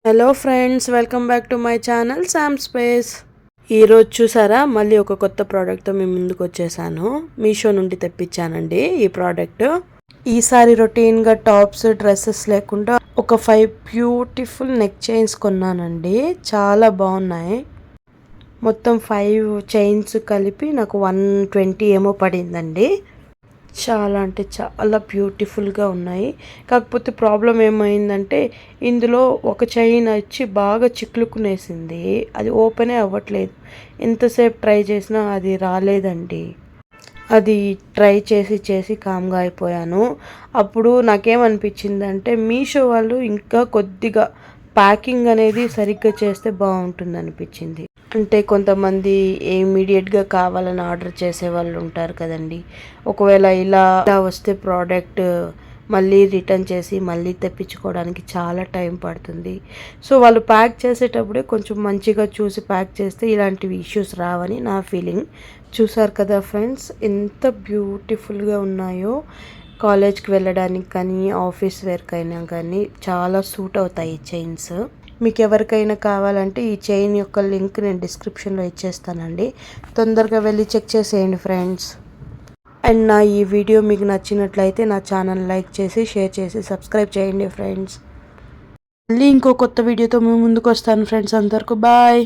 Hello friends, welcome back to my channel Sam space. ఈరోజు చూసారా, మళ్ళీ ఒక కొత్త ప్రోడక్ట్తో మీ ముందుకు వచ్చేసాను. మీషో నుండి తెప్పించానండి ఈ ప్రోడక్ట్. ఈసారి రొటీన్గా టాప్స్ డ్రెస్సెస్ లేకుండా ఒక 5 బ్యూటిఫుల్ నెక్ చైన్స్ కొన్నానండి. చాలా బాగున్నాయి. మొత్తం 5 చైన్స్ కలిపి నాకు 120 ఏమో పడిందండి. చాలా అంటే చాలా బ్యూటిఫుల్గా ఉన్నాయి. కాకపోతే ప్రాబ్లం ఏమైందంటే ఇందులో ఒక చైన్ వచ్చి బాగా చిక్కులుకునేసింది. అది ఓపెనే అవ్వట్లేదు. ఎంతసేపు ట్రై చేసినా అది రాలేదండి. అది ట్రై చేసి కామ్గా అయిపోయాను. అప్పుడు నాకేమనిపించిందంటే మీషో వాళ్ళు ఇంకా కొద్దిగా ప్యాకింగ్ అనేది సరిగ్గా చేస్తే బాగుంటుంది అనిపించింది. అంటే కొంతమంది ఇమీడియట్గా కావాలని ఆర్డర్ చేసే వాళ్ళు ఉంటారు కదండి. ఒకవేళ ఇలా వస్తే ప్రోడక్ట్ మళ్ళీ రిటర్న్ చేసి మళ్ళీ తెప్పించుకోవడానికి చాలా టైం పడుతుంది. సో వాళ్ళు ప్యాక్ చేసేటప్పుడే కొంచెం మంచిగా చూసి ప్యాక్ చేస్తే ఇలాంటివి ఇష్యూస్ రావని నా ఫీలింగ్. చూసారు కదా ఫ్రెండ్స్, ఎంత బ్యూటిఫుల్గా ఉన్నాయో. కాలేజ్కి వెళ్ళడానికి కానీ ఆఫీస్ వేర్కైనా కానీ చాలా సూట్ అవుతాయి ఈ చైన్స్. మీకు ఎవరికైనా కావాలంటే ఈ చైన్ యొక్క లింక్ నేను డిస్క్రిప్షన్లో ఇచ్చేస్తానండి. తొందరగా వెళ్ళి చెక్ చేసేయండి ఫ్రెండ్స్. అండ్ నా ఈ వీడియో మీకు నచ్చినట్లయితే నా ఛానల్ లైక్ చేసి షేర్ చేసి సబ్స్క్రైబ్ చేయండి ఫ్రెండ్స్. మళ్ళీ ఇంకో కొత్త వీడియోతో మీ ముందుకు వస్తాను ఫ్రెండ్స్. అందరికీ బాయ్.